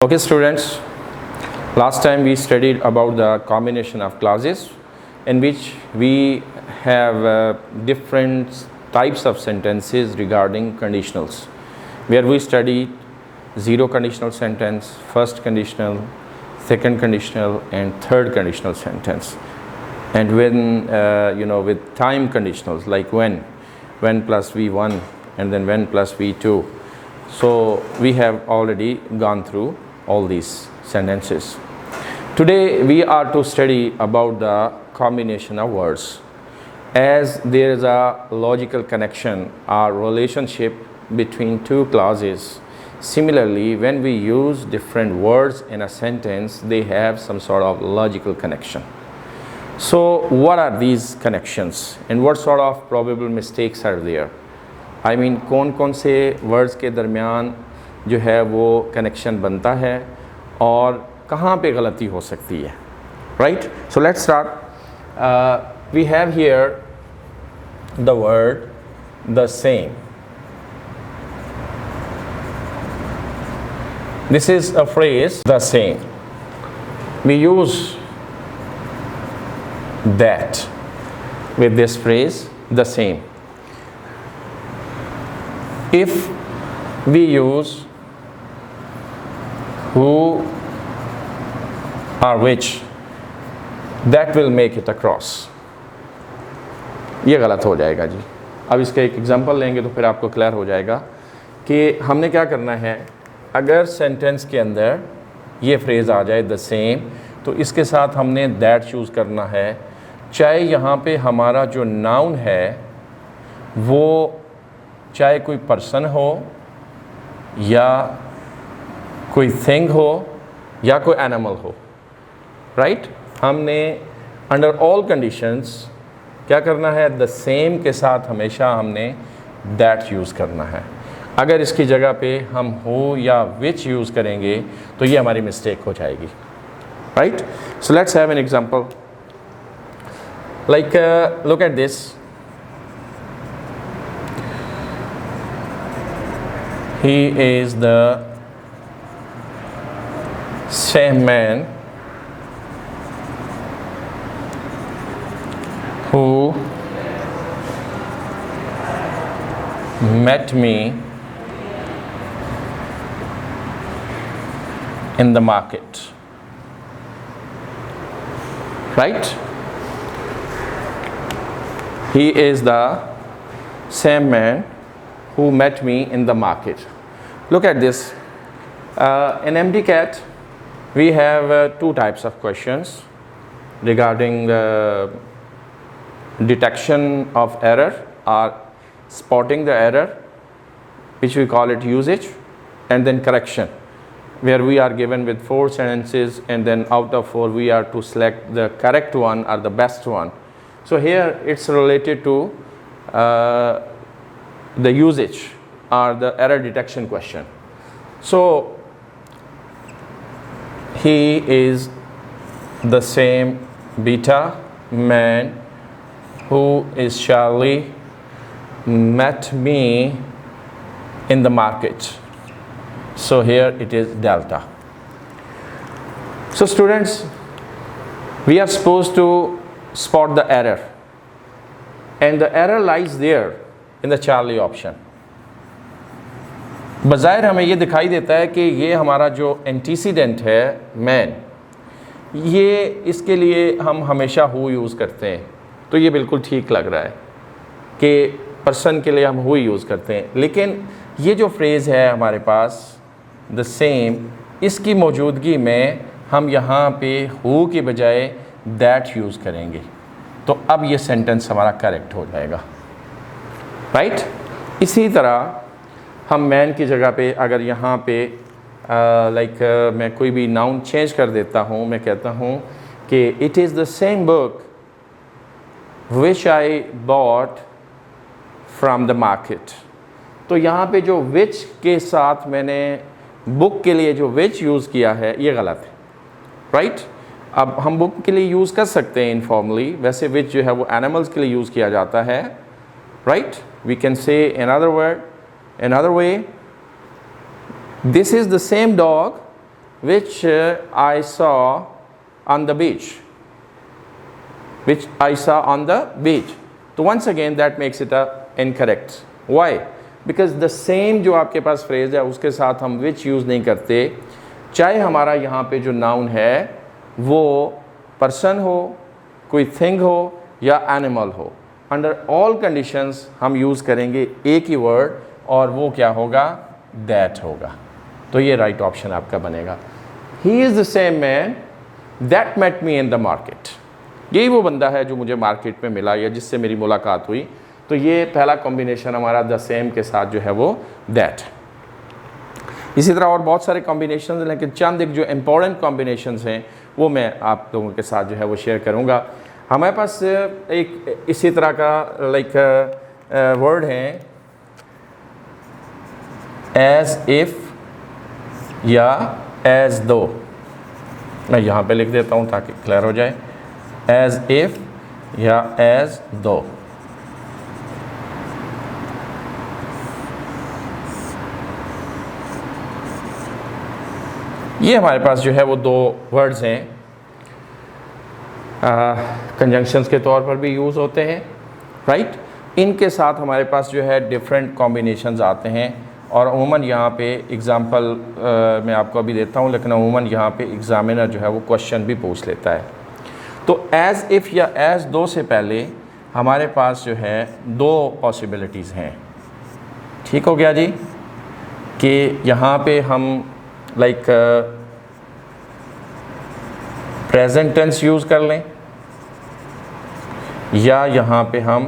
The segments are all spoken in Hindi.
Okay students, last time we studied about the combination of clauses in which we have different types of sentences regarding conditionals, where we studied zero conditional sentence, first conditional, second conditional and third conditional sentence. And when with time conditionals like when plus v1 and then when plus v2. So we have already gone through all these sentences. Today we are to study about the combination of words, as there is a logical connection or relationship between two clauses. Similarly, when we use different words in a sentence, they have some sort of logical connection. So what are these connections and what sort of probable mistakes are there? I mean, कौन से वर्ड्स के दरमियान जो है वो कनेक्शन बनता है और कहाँ पे गलती हो सकती है, right? So let's start. We have here the word the same. This is a phrase the same. We use that with this phrase the same. If we use who or which, that will make it across. ये गलत हो जाएगा जी. अब इसका एक एग्जांपल लेंगे तो फिर आपको क्लियर हो जाएगा कि हमने क्या करना है. अगर सेंटेंस के अंदर ये फ्रेज आ जाए द सेम, तो इसके साथ हमने दैट चूज़ करना है. चाहे यहाँ पे हमारा जो नाउन है वो चाहे कोई पर्सन हो या कोई थिंग हो या कोई एनिमल हो, राइट? हमने अंडर ऑल कंडीशंस क्या करना है, द सेम के साथ हमेशा हमने दैट यूज़ करना है. अगर इसकी जगह पे हम हो या विच यूज़ करेंगे तो ये हमारी मिस्टेक हो जाएगी, right? So let's have an example. Like look at this. He is the same man who met me in the market, right? He is the same man who met me in the market. Look at this. In MDCAT, we have two types of questions regarding the detection of error or spotting the error, which we call it usage, and then correction, where we are given with 4 sentences and then out of 4 we are to select the correct one or the best one. So here it's related to the usage or the error detection question. So he is the same beta man who is Charlie met me in the market. So here it is delta. So students, we are supposed to spot the error, and the error lies there in the Charlie option. बज़ाहिर हमें ये दिखाई देता है कि ये हमारा जो एंटीसीडेंट है मैन, ये इसके लिए हम हमेशा हु यूज़ करते हैं, तो ये बिल्कुल ठीक लग रहा है कि पर्सन के लिए हम हु यूज़ करते हैं. लेकिन ये जो फ्रेज़ है हमारे पास द सेम, इसकी मौजूदगी में हम यहाँ पे हु की बजाय दैट यूज़ करेंगे, तो अब ये सेंटेंस हमारा करेक्ट हो जाएगा, राइट? इसी तरह हम मैन की जगह पे अगर यहाँ पे मैं कोई भी नाउन चेंज कर देता हूँ, मैं कहता हूँ कि it is the same book which I bought from the market. तो यहाँ पे जो विच के साथ मैंने बुक के लिए जो विच यूज़ किया है ये गलत है, राइट? अब हम बुक के लिए यूज़ कर सकते हैं इनफॉर्मली, वैसे विच जो है वो एनिमल्स के लिए यूज़ किया जाता है, right? We can say another way, this is the same dog which I saw on the beach. Which I saw on the beach. तो once again that makes it incorrect. Why? Because the same जो आपके पास फ्रेज है उसके साथ हम which यूज़ नहीं करते, चाहे हमारा यहाँ पे जो नाउन है वो पर्सन हो, कोई थिंग हो या एनिमल हो, अंडर ऑल कंडीशंस हम यूज़ करेंगे एक ही वर्ड और वो क्या होगा, दैट होगा। तो ये राइट ऑप्शन आपका बनेगा। He is the same man that met me in the market. यही वो बंदा है जो मुझे मार्केट में मिला या जिससे मेरी मुलाकात हुई। तो ये पहला कॉम्बिनेशन हमारा द सेम के साथ जो है वो दैट। इसी तरह और बहुत सारे कॉम्बिनेशन, लेकिन चंद एक जो इम्पोर्टेंट कॉम्बिनेशंस हैं वो मैं आप लोगों के साथ जो है वो शेयर करूँगा। हमारे पास एक इसी तरह का लाइक वर्ड है एज इफ़ या एज दो। मैं यहाँ पे लिख देता हूँ ताकि क्लियर हो जाए। एज इफ़ या एज दो। ये हमारे पास जो है वो दो वर्ड्स हैं, कंजंक्शंस के तौर पर भी यूज़ होते हैं, राइट। इनके साथ हमारे पास जो है डिफरेंट कॉम्बिनेशंस आते हैं और अमूमन यहाँ पे एग्ज़ाम्पल मैं आपको अभी देता हूँ, लेकिन अमूमन यहाँ पे एग्ज़ामिनर जो है वो क्वेश्चन भी पूछ लेता है। तो एज़ इफ़ या एज़ दो से पहले हमारे पास जो है दो पॉसिबिलिटीज़ हैं। ठीक हो गया जी, कि यहाँ पे हम लाइक प्रेजेंट टेंस यूज़ कर लें या यहाँ पे हम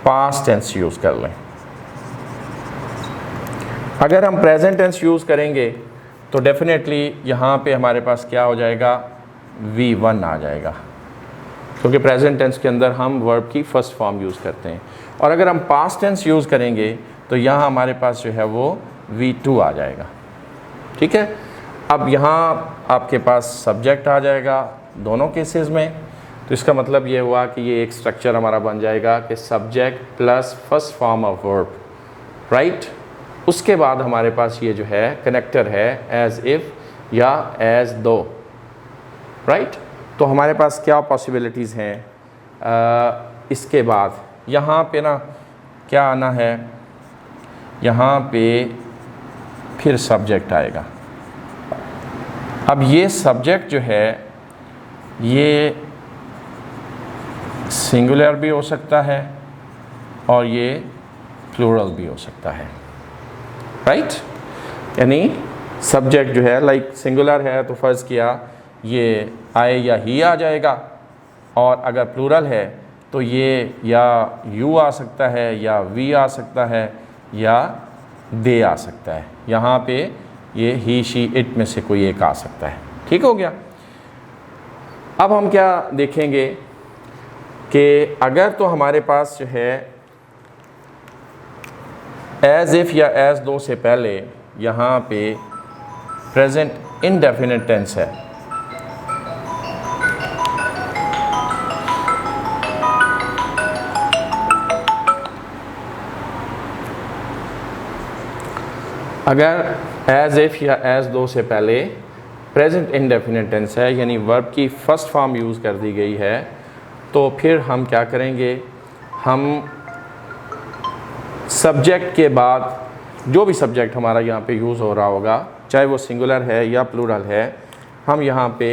पास्ट टेंस यूज़ कर लें। अगर हम प्रेजेंट टेंस यूज़ करेंगे तो डेफिनेटली यहाँ पे हमारे पास क्या हो जाएगा, V1 आ जाएगा, क्योंकि प्रेजेंट टेंस के अंदर हम वर्ब की फर्स्ट फॉर्म यूज़ करते हैं। और अगर हम पास्ट टेंस यूज़ करेंगे तो यहाँ हमारे पास जो है वो V2 आ जाएगा। ठीक है, अब यहाँ आपके पास सब्जेक्ट आ जाएगा दोनों केसेस में। तो इसका मतलब ये हुआ कि ये एक स्ट्रक्चर हमारा बन जाएगा कि subject plus first form of verb, right. उसके बाद हमारे पास ये जो है कनेक्टर है एज इफ़ या एज दो, राइट। तो हमारे पास क्या पॉसिबिलिटीज़ हैं, इसके बाद यहाँ पे ना क्या आना है, यहाँ पे फिर सब्जेक्ट आएगा। अब ये सब्जेक्ट जो है ये सिंगुलर भी हो सकता है और ये प्लूरल भी हो सकता है, राइट। यानी सब्जेक्ट जो है लाइक सिंगुलर है तो फ़र्ज़ किया ये आए या ही आ जाएगा, और अगर प्लूरल है तो ये या यू आ सकता है या वी आ सकता है या दे आ सकता है। यहाँ पे ये ही शी इट में से कोई एक आ सकता है। ठीक हो गया। अब हम क्या देखेंगे कि अगर तो हमारे पास जो है एज इफ़ या एज दो से पहले यहाँ पे प्रेजेंट इनडेफिनिट टेंस है, अगर एज इफ़ या एज दो से पहले प्रेजेंट इंडेफिनिट टेंस है यानी वर्ब की फ़र्स्ट फॉर्म यूज़ कर दी गई है, तो फिर हम क्या करेंगे, हम सब्जेक्ट के बाद जो भी सब्जेक्ट हमारा यहाँ पे यूज़ हो रहा होगा, चाहे वो सिंगुलर है या प्लूरल है, हम यहाँ पे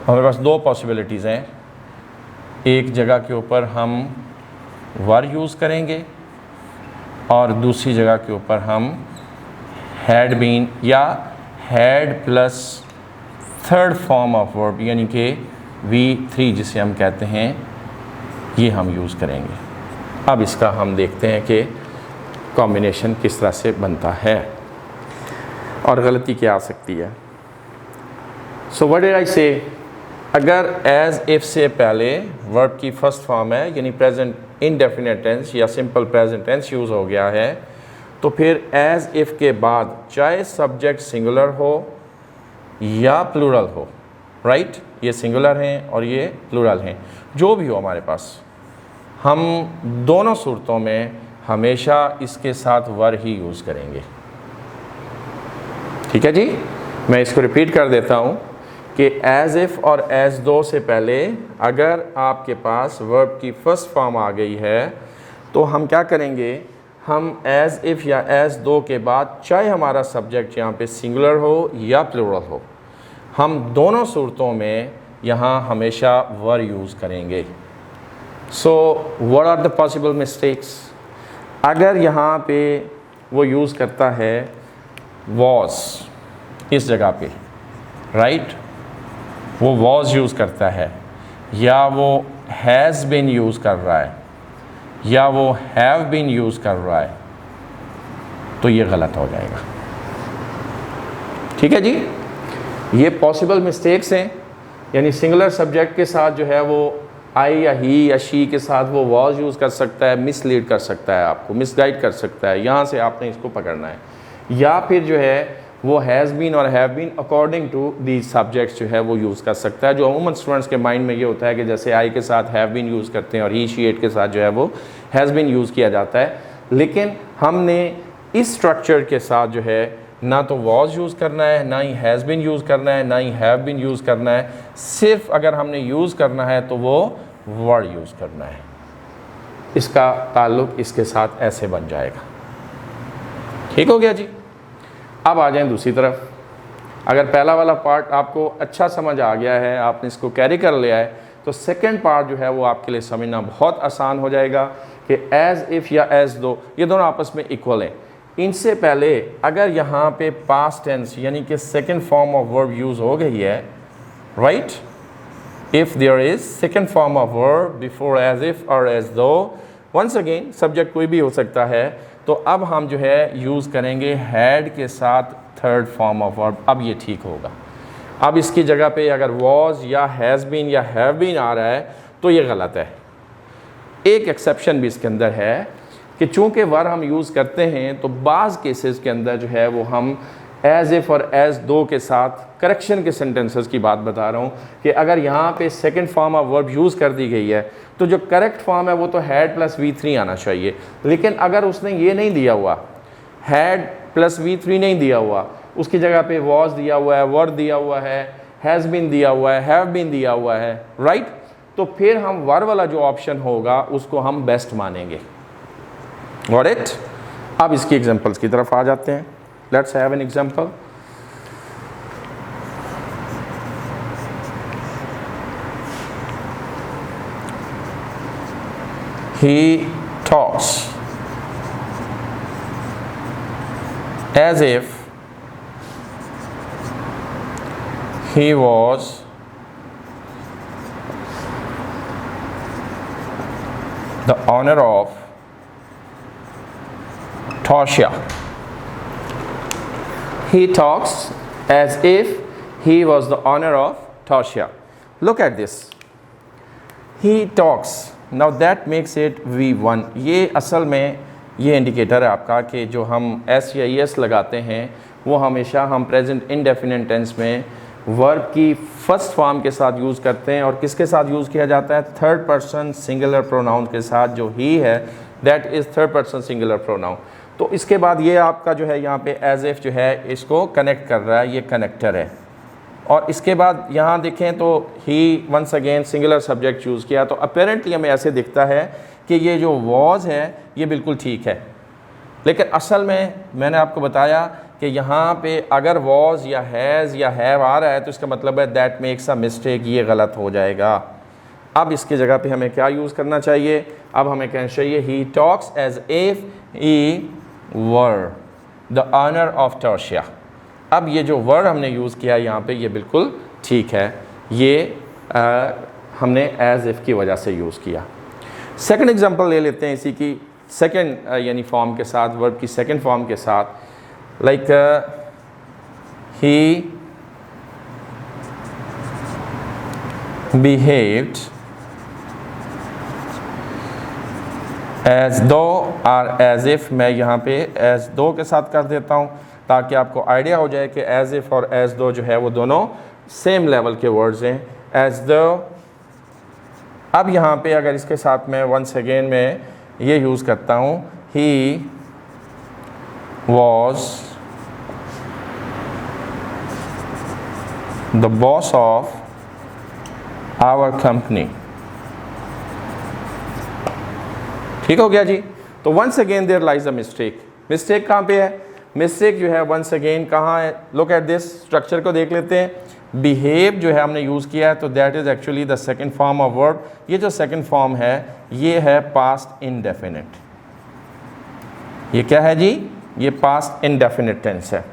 हमारे पास दो पॉसिबिलिटीज़ हैं। एक जगह के ऊपर हम वर यूज़ करेंगे और दूसरी जगह के ऊपर हम हैड बीन या had plus third form of verb यानी कि V3 जिसे हम कहते हैं, ये हम यूज़ करेंगे। अब इसका हम देखते हैं कि कॉम्बिनेशन किस तरह से बनता है और गलती क्या आ सकती है। सो व्हाट डिड आई से, अगर एज इफ़ से पहले वर्ब की फर्स्ट फॉर्म है यानी प्रेजेंट इनडेफिनिट टेंस या सिंपल प्रेजेंट टेंस यूज़ हो गया है, तो फिर एज इफ़ के बाद चाहे सब्जेक्ट सिंगुलर हो या प्लूरल हो, राइट। ये सिंगुलर हैं और ये प्लूरल हैं, जो भी हो हमारे पास, हम दोनों सूरतों में हमेशा इसके साथ वर ही यूज़ करेंगे। ठीक है जी, मैं इसको रिपीट कर देता हूँ कि एज इफ़ और एज दो से पहले अगर आपके पास वर्ब की फर्स्ट फॉर्म आ गई है तो हम क्या करेंगे, हम एज इफ़ या एज दो के बाद चाहे हमारा सब्जेक्ट यहाँ पे सिंगुलर हो या प्लूरल हो, हम दोनों सूरतों में यहाँ हमेशा वर यूज़ करेंगे। So what are the possible mistakes? अगर यहाँ पे वो यूज़ करता है वॉज इस जगह पे, राइट, वो वॉज यूज़ करता है, या वो हैज़ बीन यूज़ कर रहा है, या वो हैव बीन यूज़ कर रहा है, तो ये गलत हो जाएगा। ठीक है जी, ये पॉसिबल मिस्टेक्स हैं। यानी सिंगुलर सब्जेक्ट के साथ जो है वो आई या ही या शी के साथ वो वॉज यूज़ कर सकता है, मिसलीड कर सकता है, आपको मिसगाइड कर सकता है, यहाँ से आपने इसको पकड़ना है। या फिर जो है वो हैज़ बीन और have been according to the subjects जो है वो यूज़ कर सकता है। जो अमूमन स्टूडेंट्स के माइंड में ये होता है कि जैसे आई के साथ हैव बीन यूज़ करते हैं और ही शी इट के साथ जो है वो हैज़ बीन यूज़ किया जाता है, लेकिन हमने इस स्ट्रक्चर के साथ जो है ना तो वॉज यूज़ करना है, ना ही हैज़ बीन यूज़ करना है, ना ही हैव बीन यूज़ करना है। सिर्फ अगर हमने यूज़ करना है तो वो वर्ड यूज़ करना है। इसका ताल्लुक़ इसके साथ ऐसे बन जाएगा। ठीक हो गया जी। अब आ जाएं दूसरी तरफ। अगर पहला वाला पार्ट आपको अच्छा समझ आ गया है, आपने इसको कैरी कर लिया है, तो सेकंड पार्ट जो है वो आपके लिए समझना बहुत आसान हो जाएगा कि एज़ इफ़ या एज़ दो ये दोनों आपस में इक्वल हैं। इनसे पहले अगर यहाँ पे पास्ट टेंस यानी कि second form of verb use हो गई है, right, if there is second form of verb before as if और as though, once again subject कोई भी हो सकता है, तो अब हम जो है यूज़ करेंगे हैड के साथ थर्ड फॉर्म ऑफ वर्ब। अब ये ठीक होगा। अब इसकी जगह पे अगर वॉज या हैज़ बीन या हैव बीन आ रहा है तो ये गलत है। एक एक्सेप्शन भी इसके अंदर है कि चूँकि वर हम यूज़ करते हैं तो बाज़ केसेस के अंदर जो है वो हम एज़ इफ़ और एज़ दो के साथ करेक्शन के सेंटेंसेस की बात बता रहा हूँ कि अगर यहाँ पे second form of verb use कर दी गई है तो जो करेक्ट फॉर्म है वो तो हैड प्लस V3 आना चाहिए। लेकिन अगर उसने ये नहीं दिया हुआ, हैड प्लस V3 नहीं दिया हुआ, उसकी जगह पे वॉज दिया हुआ है, वर दिया हुआ है, हैज़ बीन दिया हुआ है, हैव बीन दिया हुआ है, राइट, तो फिर हम वर वाला जो ऑप्शन होगा उसको हम बेस्ट मानेंगे। Got it? अब इसकी एग्जांपल्स की तरफ आ जाते हैं। Let's have an example. He talks as if he was the owner of Tosha. He talks as if he was the owner of Tosha. Look at this. He talks. Now that makes it V1. ये असल में ये इंडिकेटर है आपका कि जो हम एस या एस लगाते हैं वो हमेशा हम प्रेजेंट इंडेफिनिट टेंस में वर्ब की फर्स्ट फॉर्म के साथ यूज़ करते हैं। और किसके साथ यूज़ किया जाता है? थर्ड पर्सन सिंगुलर प्रोनाउन के साथ। जो ही है that is third person singular pronoun. तो इसके बाद ये आपका जो है यहाँ पे एज इफ जो है इसको कनेक्ट कर रहा है, ये कनेक्टर है। और इसके बाद यहाँ देखें तो ही once again singular subject choose किया, तो अपेरेंटली हमें ऐसे दिखता है कि ये जो वॉज है ये बिल्कुल ठीक है। लेकिन असल में मैंने आपको बताया कि यहाँ पे अगर वॉज या हैज़ या हैव आ रहा है तो इसका मतलब है दैट मेक्स अ मिस्टेक, ये गलत हो जाएगा। अब इसकी जगह पे हमें क्या यूज़ करना चाहिए? अब हमें कहना चाहिए he talks as if he were the owner of Torshia. अब ये जो वर्ड हमने यूज़ किया यहाँ पे ये बिल्कुल ठीक है, ये हमने एज इफ़ की वजह से यूज़ किया। सेकंड एग्जांपल ले लेते हैं इसी की सेकंड यानी फॉर्म के साथ, वर्ब की सेकंड फॉर्म के साथ। लाइक ही बिहेव्ड एज दो और एज इफ़। मैं यहाँ पे एज दो के साथ कर देता हूँ ताकि आपको आइडिया हो जाए कि एज इफ़ और एज दो जो है वो दोनों सेम लेवल के वर्ड्स हैं। एज दो, अब यहाँ पे अगर इसके साथ मैं वंस अगेन मैं ये यूज़ करता हूँ he was the boss of our company. ठीक हो गया जी। तो once again there lies a mistake. Mistake कहाँ पे है? मिस्टेक जो है वंस अगेन कहाँ है? लुक एट दिस स्ट्रक्चर को देख लेते हैं। बिहेव जो है हमने यूज़ किया है, तो that is actually the second form of verb. ये जो सेकंड फॉर्म है ये है पास्ट इंडेफिनिट। ये क्या है जी? ये पास्ट इंडेफिनिट टेंस है।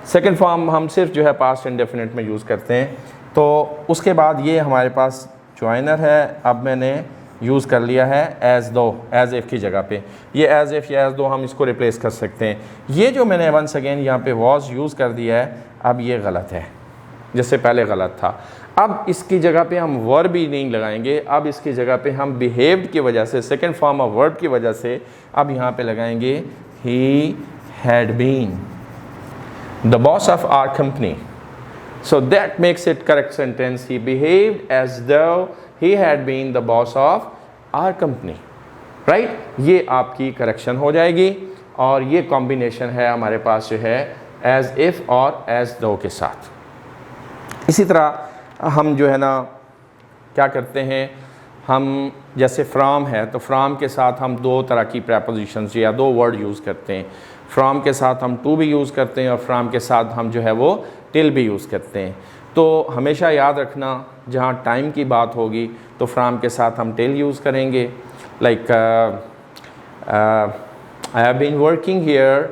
सेकंड फॉर्म हम सिर्फ जो है पास्ट इंडेफिनिट में यूज़ करते हैं। तो उसके बाद ये हमारे पास ज्वाइनर है, अब मैंने यूज़ कर लिया है एज़ दो, एज़ इफ़ की जगह पे। ये एज़ इफ़ या एज़ दो हम इसको रिप्लेस कर सकते हैं। ये जो मैंने वंस अगेन यहाँ पे वॉज यूज़ कर दिया है, अब ये गलत है, जैसे पहले गलत था। अब इसकी जगह पे हम वर्ब भी नहीं लगाएंगे, अब इसकी जगह पे हम बिहेव्ड की वजह से, सेकेंड फॉर्म ऑफ वर्ब की वजह से अब यहाँ पे लगाएंगे he had been the boss of our company. So that makes it correct sentence. He behaved as though he had been the boss of our company. Right? ये आपकी करेक्शन हो जाएगी और ये कॉम्बिनेशन है हमारे पास जो है as if और as though के साथ। इसी तरह हम जो है ना क्या करते हैं, हम जैसे फ्रॉम है तो फ्रॉम के साथ हम दो तरह की प्रपोजिशंस या दो वर्ड यूज़ करते हैं। फ्रॉम के साथ हम टू भी यूज़ करते हैं और फ्रॉम के साथ हम जो है वो टिल भी यूज़ करते हैं। तो हमेशा याद रखना जहाँ टाइम की बात होगी तो फ्रॉम के साथ हम टिल यूज़ करेंगे। Like I have been working here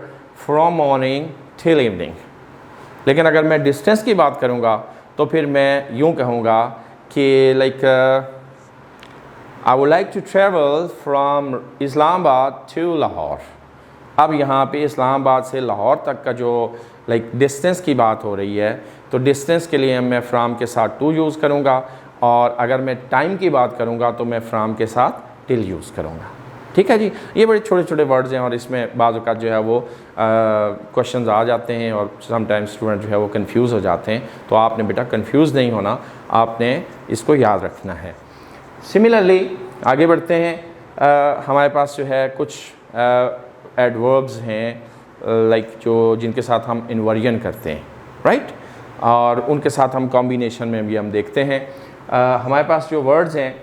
from morning till evening. लेकिन अगर मैं डिस्टेंस की बात करूँगा तो फिर मैं यूँ कहूँगा कि like I would like to travel from Islamabad to Lahore. अब यहाँ पे इस्लामाबाद से लाहौर तक का जो लाइक डिस्टेंस की बात हो रही है, तो डिस्टेंस के लिए मैं फ्रॉम के साथ टू यूज़ करूँगा और अगर मैं टाइम की बात करूँगा तो मैं फ्रॉम के साथ टिल यूज़ करूँगा। ठीक है जी। ये बड़े छोटे छोटे वर्ड्स हैं और इसमें बाज़ औक़ात जो है वो क्वेश्चंस आ जाते हैं और समटाइम्स स्टूडेंट जो है वो कंफ्यूज हो जाते हैं। तो आपने बेटा कंफ्यूज नहीं होना, आपने इसको याद रखना है। सिमिलरली आगे बढ़ते हैं। हमारे पास जो है कुछ एडवर्ब्स हैं लाइक जो जिनके साथ हम इन्वर्जन करते हैं, राइट, और उनके साथ हम कॉम्बिनेशन में भी हम देखते हैं। हमारे पास जो वर्ड्स हैं,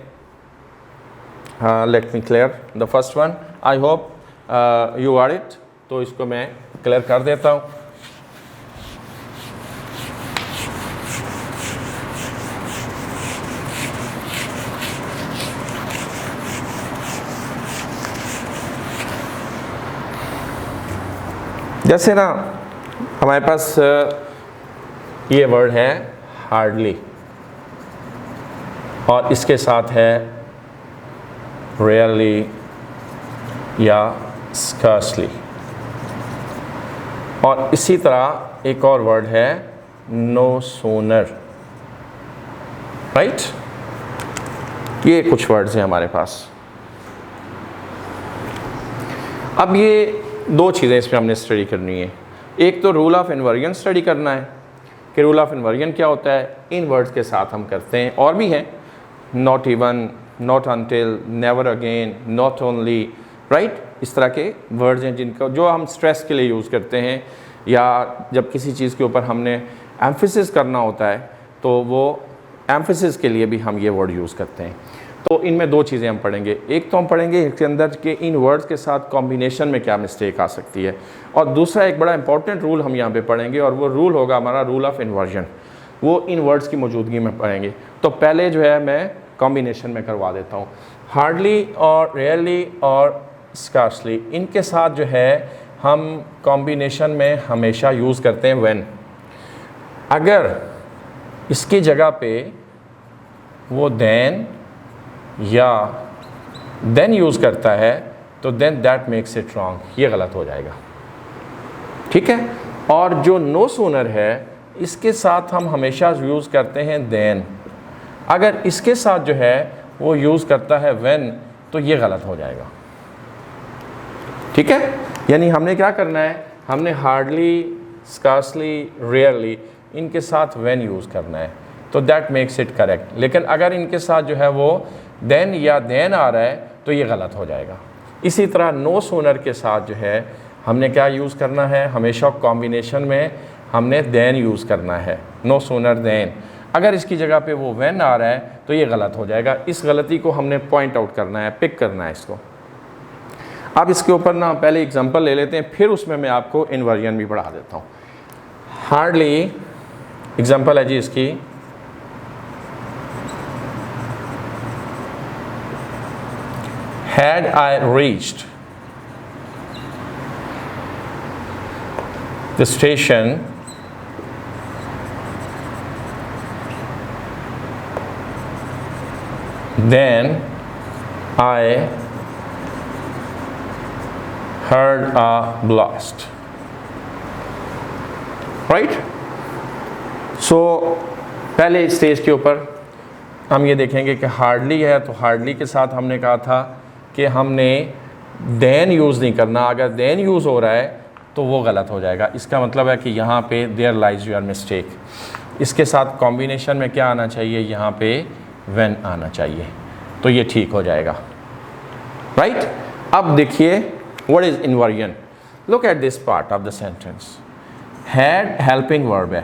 let me clear the first one, I hope you are it. तो इसको मैं क्लियर कर देता हूँ। जैसे ना हमारे पास ये वर्ड है हार्डली और इसके साथ है रेयरली या स्कर्सली, और इसी तरह एक और वर्ड है नो सूनर, राइट। ये कुछ वर्ड्स हैं हमारे पास। अब ये दो चीज़ें इसमें हमने स्टडी करनी है। एक तो रूल ऑफ इन्वर्जन स्टडी करना है कि रूल ऑफ इन्वर्जन क्या होता है। इन वर्ड्स के साथ हम करते हैं, और भी हैं, not even, not until, never again, not only, right. इस तरह के वर्ड्स हैं जिनको जो हम स्ट्रेस के लिए यूज़ करते हैं या जब किसी चीज़ के ऊपर हमने एम्फेसिस करना होता है तो वो एम्फेसिस के लिए भी हम ये वर्ड यूज़ करते हैं। तो इनमें दो चीज़ें हम पढ़ेंगे। एक तो हम पढ़ेंगे इसके अंदर के इन वर्ड्स के साथ कॉम्बिनेशन में क्या मिस्टेक आ सकती है, और दूसरा एक बड़ा इंपॉर्टेंट रूल हम यहाँ पे पढ़ेंगे और वो रूल होगा हमारा रूल ऑफ इन्वर्जन। वो इन वर्ड्स की मौजूदगी में पढ़ेंगे। तो पहले जो है मैं कॉम्बिनेशन में करवा देता हूँ। हार्डली और रेयरली और स्कार्सली, इनके साथ जो है हम कॉम्बिनेशन में हमेशा यूज़ करते हैं व्हेन। अगर इसकी जगह पे वो देन या देन यूज़ करता है तो then that makes it wrong, ये गलत हो जाएगा। ठीक है। और जो नो सूनर है इसके साथ हम हमेशा यूज़ करते हैं देन। अगर इसके साथ जो है वो यूज़ करता है व्हेन तो ये गलत हो जाएगा। ठीक है। यानी हमने क्या करना है, हमने हार्डली, स्कार्सली, रेयरली इनके साथ व्हेन यूज़ करना है, तो दैट मेक्स इट करेक्ट। लेकिन अगर इनके साथ जो है वो देन या देन आ रहा है तो ये गलत हो जाएगा। इसी तरह नो सूनर के साथ जो है हमने क्या यूज़ करना है, हमेशा कॉम्बिनेशन में हमने देन यूज़ करना है, नो सूनर देन। अगर इसकी जगह पे वो व्हेन आ रहा है तो ये गलत हो जाएगा। इस गलती को हमने पॉइंट आउट करना है, पिक करना है इसको। अब इसके ऊपर ना पहले एग्जांपल ले लेते हैं, फिर उसमें मैं आपको इन्वर्जन भी पढ़ा देता हूँ। हार्डली एग्जांपल है जी इसकी, had I reached the station then I heard a blast, right? So पहले स्टेज के ऊपर हम ये देखेंगे कि हार्डली है, तो हार्डली के साथ हमने कहा था कि हमने देन यूज़ नहीं करना। अगर देन यूज़ हो रहा है तो वो गलत हो जाएगा। इसका मतलब है कि यहाँ पे देयर लाइज योर मिस्टेक। इसके साथ कॉम्बिनेशन में क्या आना चाहिए, यहाँ पे व्हेन आना चाहिए, तो ये ठीक हो जाएगा, राइट? अब देखिए what is inversion. Look at this part of the sentence. Had helping verb है,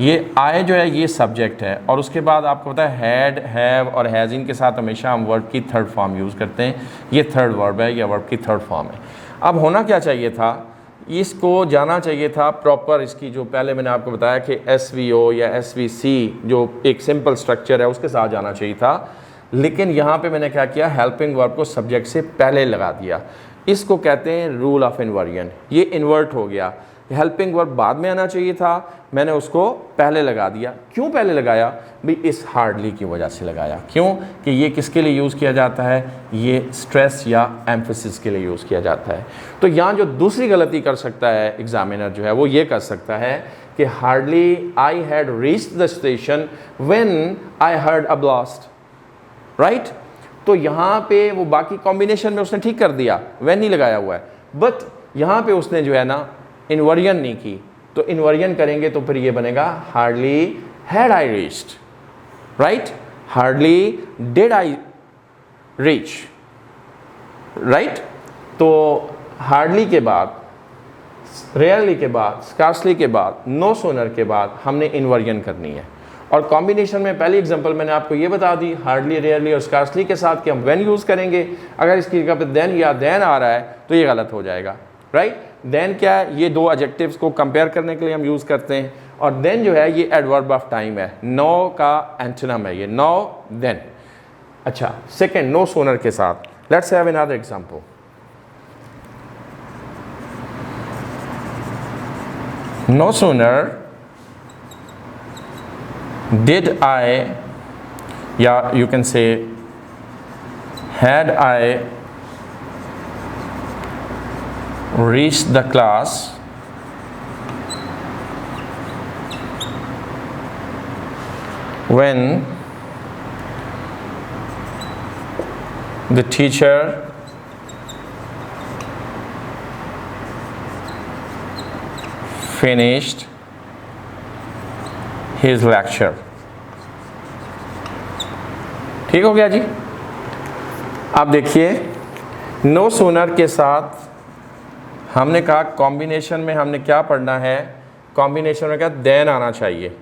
ये आई जो है ये सब्जेक्ट है, और उसके बाद आपको पता है हैड, हैव और हैज़, इनके साथ हमेशा हम वर्ब की थर्ड फॉर्म यूज़ करते हैं। ये थर्ड वर्ब है या वर्ब की थर्ड फॉर्म है। अब होना क्या चाहिए था, इसको जाना चाहिए था प्रॉपर, इसकी जो पहले मैंने आपको बताया कि SVO या SVC जो एक सिंपल स्ट्रक्चर है उसके साथ जाना चाहिए था, लेकिन यहाँ पे मैंने क्या किया, हेल्पिंग वर्ब को सब्जेक्ट से पहले लगा दिया। इसको कहते हैं रूल ऑफ इन्वर्जन। ये इन्वर्ट हो गया, हेल्पिंग वर्ब बाद में आना चाहिए था, मैंने उसको पहले लगा दिया। क्यों पहले लगाया भाई, इस हार्डली की वजह से लगाया। क्यों कि ये किसके लिए यूज़ किया जाता है, ये स्ट्रेस या एम्फेसिस के लिए यूज़ किया जाता है। तो यहाँ जो दूसरी गलती कर सकता है एग्जामिनर जो है वो ये कर सकता है कि hardly I had reached the station when I heard a blast, right? तो यहाँ पे वो बाकी कॉम्बिनेशन में उसने ठीक कर दिया, व्हेन नहीं लगाया हुआ है, बट यहाँ पे उसने जो है ना इन्वर्जन नहीं की। तो इन्वर्जन करेंगे तो फिर ये बनेगा hardly had I reached, right? Hardly did I reach, right? तो हार्डली के बाद, रेयरली के बाद, स्कार्सली के बाद, नो सूनर के बाद हमने इन्वर्जन करनी है। और कॉम्बिनेशन में पहली एग्जांपल मैंने आपको ये बता दी, हार्डली, रेयरली और स्कार्सली के साथ कि हम व्हेन यूज़ करेंगे। अगर इसकी जगह पे देन या देन आ रहा है तो ये गलत हो जाएगा, राइट? देन क्या है, ये दो एडजेक्टिव्स को कंपेयर करने के लिए हम यूज़ करते हैं। और देन जो है ये एडवर्ब ऑफ टाइम है, नो का एंटोनिम है ये, नो देन। अच्छा, सेकंड नो सूनर के साथ, let's have another example. No sooner did I, या you can say had I reached the class when the teacher finished his lecture। ठीक हो गया जी? अब देखिए नो सूनर के साथ हमने कहा कॉम्बिनेशन में हमने क्या पढ़ना है, कॉम्बिनेशन में क्या देन आना चाहिए।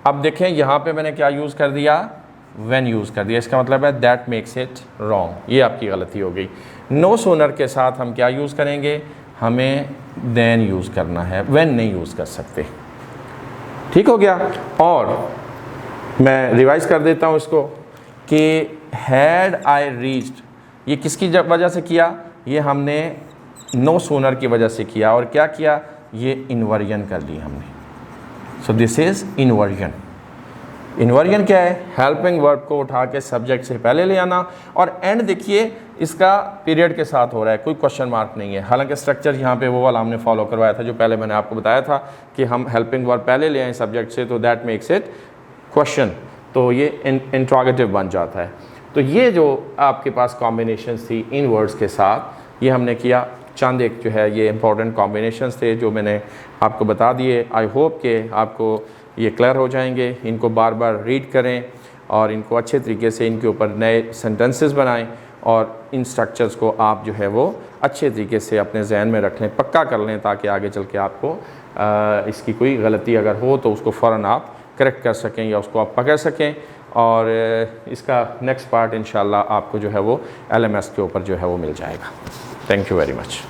अब देखें यहाँ पे मैंने क्या यूज़ कर दिया, व्हेन यूज़ कर दिया। इसका मतलब है दैट मेक्स इट रॉन्ग, ये आपकी गलती हो गई। नो सूनर के साथ हम क्या यूज़ करेंगे, हमें देन यूज़ करना है, व्हेन नहीं यूज़ कर सकते। ठीक हो गया? और मैं रिवाइज कर देता हूँ इसको कि हैड आई रीच्ड, ये किसकी वजह से किया, ये हमने नो सूनर की वजह से किया। और क्या किया, ये इन्वर्जन कर ली हमने। So this is inversion. Inversion क्या है, हेल्पिंग वर्ब को उठा के सब्जेक्ट से पहले ले आना। और एंड देखिए इसका पीरियड के साथ हो रहा है, कोई क्वेश्चन मार्क नहीं है। हालांकि स्ट्रक्चर यहाँ पे वो वाला हमने फॉलो करवाया था जो पहले मैंने आपको बताया था कि हम हेल्पिंग वर्ब पहले ले आए सब्जेक्ट से, तो दैट मेक्स इट क्वेश्चन, तो ये इंट्रोगेटिव बन जाता है। तो ये जो आपके पास कॉम्बिनेशन थी इन वर्ड्स के साथ, ये हमने किया। चंद एक जो है ये इंपॉर्टेंट कॉम्बिनेशंस थे जो मैंने आपको बता दिए। आई होप कि आपको ये क्लियर हो जाएंगे। इनको बार बार रीड करें और इनको अच्छे तरीके से इनके ऊपर नए सेंटेंसेस बनाएं और इन स्ट्रक्चर्स को आप जो है वो अच्छे तरीके से अपने जहन में रख लें, पक्का कर लें, ताकि आगे चल के आपको इसकी कोई गलती अगर हो तो उसको फ़ौरन आप करेक्ट कर सकें या उसको आप पकड़ सकें। और इसका नेक्स्ट पार्ट इंशाल्लाह आपको जो है वो LMS के ऊपर जो है वो मिल जाएगा। Thank you very much.